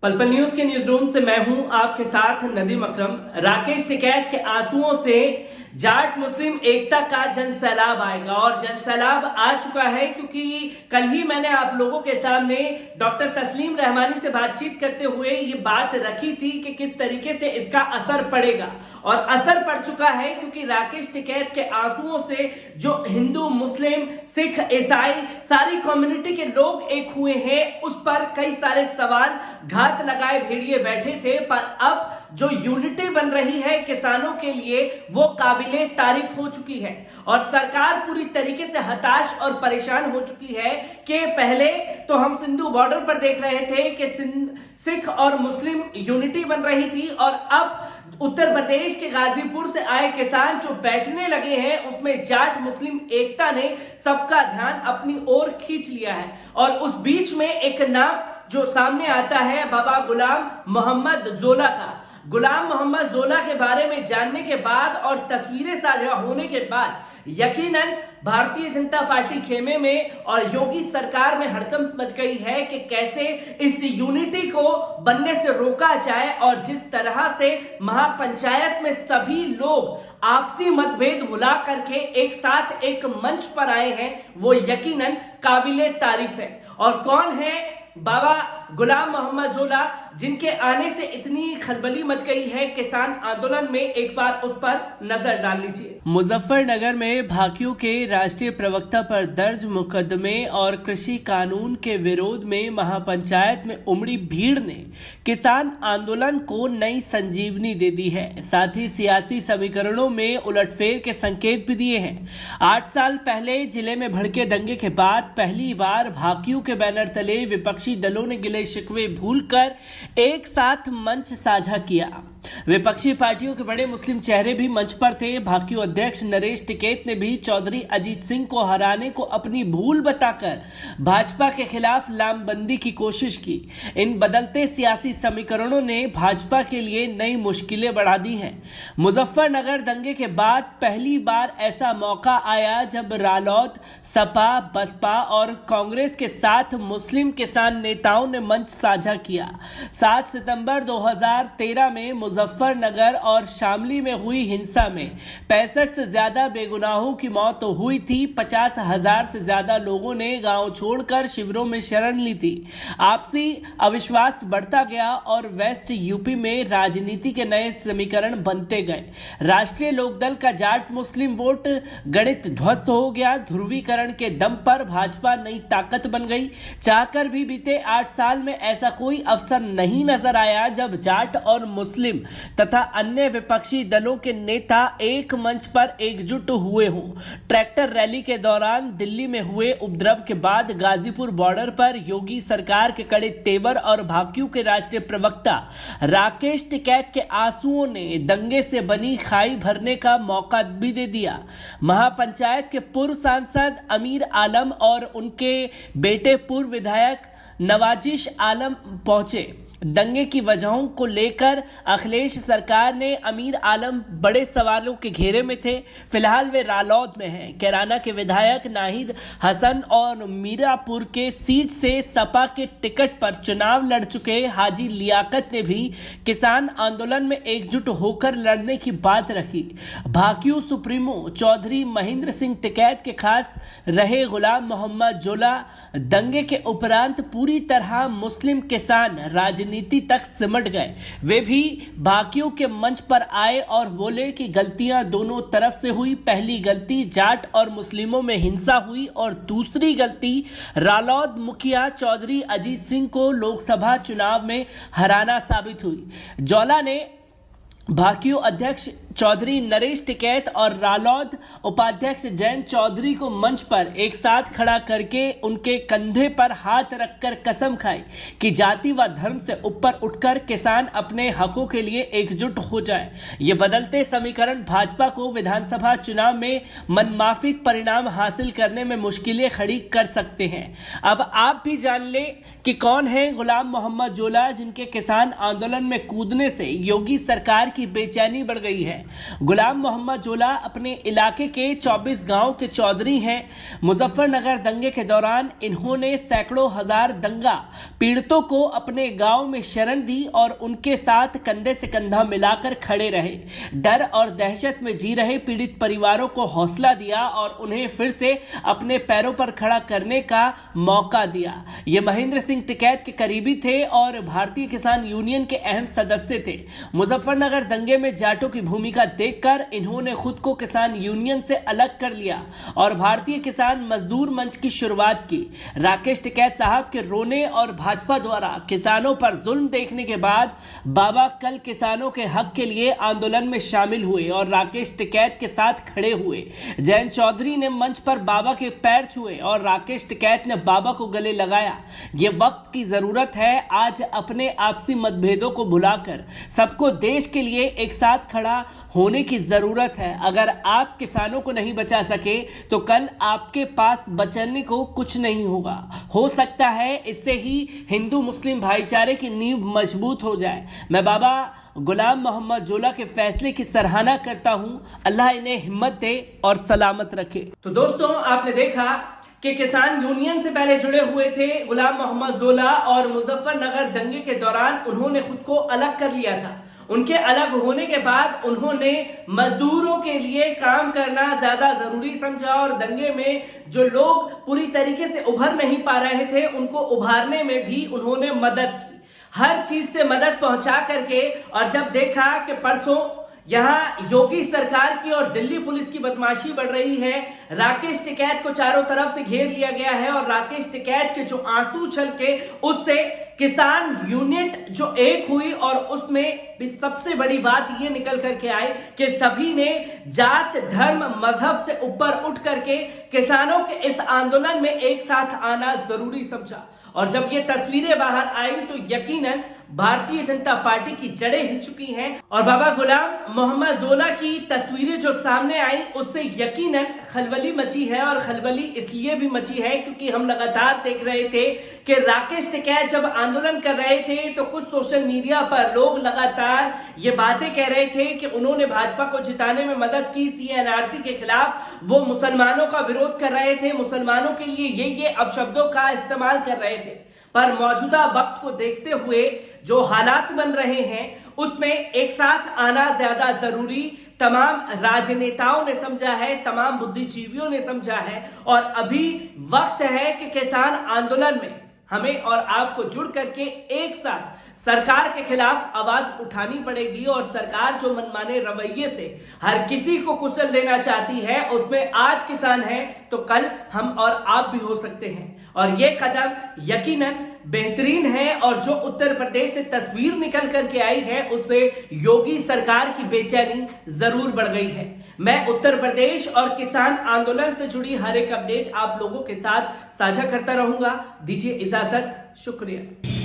पल पल न्यूज के न्यूज रूम से मैं हूं आपके साथ नदीम अकरम। राकेश टिकैत के आंसुओं से जाट मुस्लिम एकता का जन सैलाब आएगा और जन सैलाब आ चुका है, क्योंकि कल ही मैंने आप लोगों के सामने डॉक्टर तस्लीम रहमानी से बातचीत करते हुए ये बात रखी थी कि किस तरीके से इसका असर पड़ेगा, और असर पड़ चुका है। क्योंकि राकेश टिकैत के आंसुओं से जो हिंदू मुस्लिम सिख ईसाई सारी कम्युनिटी के लोग एक हुए हैं, उस पर कई सारे सवाल घात लगाए भेड़िए बैठे थे। पर अब जो यूनिटी बन रही है किसानों के लिए वो काबिले तारीफ हो चुकी है, और सरकार पूरी तरीके से हताश और परेशान हो चुकी है कि पहले तो हम सिंधु बॉर्डर पर देख रहे थे कि सिख और मुस्लिम यूनिटी बन रही थी, और अब उत्तर प्रदेश के गाजीपुर से आए किसान जो बैठने लगे हैं उसमें जाट मुस्लिम एकता ने सबका ध्यान अपनी ओर खींच लिया है। और उस बीच में एक नाम जो सामने आता है बाबा गुलाम मोहम्मद जोला का। गुलाम मोहम्मद जोला के बारे में जानने के बाद और तस्वीरें साझा होने के बाद यकीनन भारतीय जनता पार्टी खेमे में और योगी सरकार में हड़कंप मच गई है कि कैसे इस यूनिटी को बनने से रोका जाए। और जिस तरह से महापंचायत में सभी लोग आपसी मतभेद भुला करके एक साथ एक मंच पर आए हैं, वो यकीनन काबिले तारीफ है। और कौन है बाबा गुलाम मोहम्मद जोला, जिनके आने से इतनी खलबली मच गई है किसान आंदोलन में? एक बार उस पर नजर डाल लीजिए। मुजफ्फरनगर में भाकियों के राष्ट्रीय प्रवक्ता पर दर्ज मुकदमे और कृषि कानून के विरोध में महापंचायत में उमड़ी भीड़ ने किसान आंदोलन को नई संजीवनी दे दी है। साथ ही सियासी समीकरणों में उलटफेर के संकेत भी दिए हैं। 8 साल पहले जिले में भड़के दंगे के बाद पहली बार भाकियों के बैनर तले विपक्षी दलों ने गिले शिकवे भूलकर एक साथ मंच साझा किया। विपक्षी पार्टियों के बड़े मुस्लिम चेहरे भी मंच पर थे। भाकियू अध्यक्ष नरेश टिकैत ने भी चौधरी अजीत सिंह को हराने को अपनी भूल बताकर भाजपा के खिलाफ लामबंदी की कोशिश की। इन बदलते सियासी समीकरणों ने भाजपा के लिए नई मुश्किलें बढ़ा दी हैं। मुजफ्फरनगर दंगे के बाद पहली बार ऐसा मौका आया जब रालोद, सपा, बसपा और कांग्रेस के साथ मुस्लिम किसान नेताओं ने मंच साझा किया। 7 सितंबर 2013 में मुजफ्फरनगर और शामली में हुई हिंसा में 65 से ज्यादा बेगुनाहों की मौत तो हुई थी। 50,000 से ज्यादा लोगों ने गांव छोड़कर शिविरों में शरण ली थी। आपसी अविश्वास बढ़ता गया और वेस्ट यूपी में राजनीति के नए समीकरण बनते गए। राष्ट्रीय लोकदल का जाट मुस्लिम वोट गणित ध्वस्त हो गया। ध्रुवीकरण के दम पर भाजपा नई ताकत बन गई। चाहकर भी बीते 8 साल में ऐसा कोई अवसर नहीं नजर आया जब जाट और मुस्लिम तथा अन्य विपक्षी दलों के नेता एक मंच पर एकजुट हुए हों। ट्रैक्टर रैली के दौरान दिल्ली में हुए उपद्रव के बाद गाजीपुर बॉर्डर पर योगी सरकार के कड़े तेवर और भाकियू के राष्ट्रीय प्रवक्ता राकेश टिकैत के आंसुओं ने दंगे से बनी खाई भरने का मौका भी दे दिया। महापंचायत के पूर्व सांसद अमीर आलम और उनके बेटे पूर्व विधायक नवाजिश आलम पहुंचे। दंगे की वजहों को लेकर अखिलेश सरकार ने अमीर आलम बड़े सवालों के घेरे में थे। फिलहाल वे रालौद में हैं। कैराना के विधायक नाहिद हसन और मीरापुर के सीट से सपा के टिकट पर चुनाव लड़ चुके हाजी लियाकत ने भी किसान आंदोलन में एकजुट होकर लड़ने की बात रखी। भाकियू सुप्रीमो चौधरी महेंद्र सिंह टिकैत के खास रहे गुलाम मोहम्मद जोला दंगे के उपरांत पूरी तरह मुस्लिम किसान राजनीति तक सिमट गए। वे भी भाकियों के मंच पर आए और बोले कि गलतियां दोनों तरफ से हुई। पहली गलती जाट और मुस्लिमों में हिंसा हुई और दूसरी गलती रालौद मुखिया चौधरी अजीत सिंह को लोकसभा चुनाव में हराना साबित हुई। जोला ने भाकियू अध्यक्ष चौधरी नरेश टिकैत और रालौद उपाध्यक्ष जयंत चौधरी को मंच पर एक साथ खड़ा करके उनके कंधे पर हाथ रखकर कसम खाई कि जाति व धर्म से ऊपर उठकर किसान अपने हकों के लिए एकजुट हो जाए। ये बदलते समीकरण भाजपा को विधानसभा चुनाव में मनमाफिक परिणाम हासिल करने में मुश्किलें खड़ी कर सकते हैं। अब आप भी जान ले कि कौन है गुलाम मोहम्मद जोला, जिनके किसान आंदोलन में कूदने से योगी सरकार की बेचैनी बढ़ गई है। गुलाम मोहम्मद जोला अपने इलाके के 24 गांव के चौधरी हैं। मुजफ्फरनगर दंगे के दौरान इन्होंने सैकड़ों हजार दंगा पीड़ितों को अपने गांव में शरण दी और उनके साथ कंधे से कंधा मिलाकर खड़े रहे। डर और दहशत में जी रहे पीड़ित परिवारों को हौसला दिया और उन्हें फिर से अपने पैरों पर खड़ा करने का मौका दिया। ये महेंद्र सिंह टिकैत के करीबी थे और भारतीय किसान यूनियन के अहम सदस्य थे। मुजफ्फरनगर दंगे में जाटों की भूमिका देखकर इन्होंने खुद को किसान यूनियन से अलग कर लिया और भारतीय किसान मजदूर मंच की शुरुआत की। राकेश टिकैत साहब के रोने और भाजपा द्वारा किसानों पर जुल्म देखने के बाद बाबा कल किसानों के हक के लिए आंदोलन में शामिल हुए और राकेश टिकैत के साथ खड़े हुए। जयंत चौधरी ने मंच पर बाबा के पैर छुए और राकेश टिकैत ने बाबा को गले लगाया। ये वक्त की जरूरत है। आज अपने आपसी मतभेदों को भुलाकर सबको देश के लिए एक साथ खड़ा होने की जरूरत है। अगर आप किसानों को नहीं बचा सके तो कल आपके पास बचने को कुछ नहीं होगा। हो सकता है इससे ही हिंदू मुस्लिम भाईचारे की नींव मजबूत हो जाए। मैं बाबा गुलाम मोहम्मद जोला के फैसले की सराहना करता हूं। अल्लाह इन्हें हिम्मत दे और सलामत रखे। तो दोस्तों, आपने देखा कि किसान यूनियन से पहले जुड़े हुए थे गुलाम मोहम्मद जोला और मुजफ्फरनगर दंगे के दौरान उन्होंने खुद को अलग कर लिया था। उनके अलग होने के बाद उन्होंने मजदूरों के लिए काम करना ज्यादा जरूरी समझा और दंगे में जो लोग पूरी तरीके से उभर नहीं पा रहे थे उनको उभारने में भी उन्होंने मदद की, हर चीज से मदद पहुंचा करके। और जब देखा कि परसों यहां योगी सरकार की और दिल्ली पुलिस की बदमाशी बढ़ रही है, राकेश टिकैत को चारों तरफ से घेर लिया गया है और राकेश टिकैत के जो आंसू छलके उससे किसान यूनिट जो एक हुई और उसमें भी सबसे बड़ी बात यह निकल करके आई कि सभी ने जात धर्म मजहब से ऊपर उठ करके किसानों के इस आंदोलन में एक साथ आना जरूरी समझा। और जब ये तस्वीरें बाहर आई तो यकीनन भारतीय जनता पार्टी की जड़ें हिल चुकी हैं और बाबा गुलाम मोहम्मद जोला की तस्वीरें जो सामने आई उससे यकीनन खलबली मची है। और खलबली इसलिए भी मची है क्योंकि हम लगातार देख रहे थे कि राकेश टिकैत जब आंदोलन कर रहे थे तो कुछ सोशल मीडिया पर लोग लगातार ये बातें कह रहे थे कि उन्होंने भाजपा को जिताने में मदद की, CNRC के खिलाफ वो मुसलमानों का विरोध कर रहे थे, मुसलमानों के लिए ये अपशब्दों का इस्तेमाल कर रहे थे। पर मौजूदा वक्त को देखते हुए जो हालात बन रहे हैं उसमें एक साथ आना ज्यादा जरूरी तमाम राजनेताओं ने समझा है, तमाम बुद्धिजीवियों ने समझा है। और अभी वक्त है कि किसान आंदोलन में हमें और आपको जुड़ करके एक साथ सरकार के खिलाफ आवाज उठानी पड़ेगी। और सरकार जो मनमाने रवैये से हर किसी को कुचल देना चाहती है उसमें आज किसान है तो कल हम और आप भी हो सकते हैं। और ये कदम यकीनन बेहतरीन है और जो उत्तर प्रदेश से तस्वीर निकल करके आई है उससे योगी सरकार की बेचैनी जरूर बढ़ गई है। मैं उत्तर प्रदेश और किसान आंदोलन से जुड़ी हर एक अपडेट आप लोगों के साथ साझा करता रहूंगा। दीजिए इजाजत, शुक्रिया।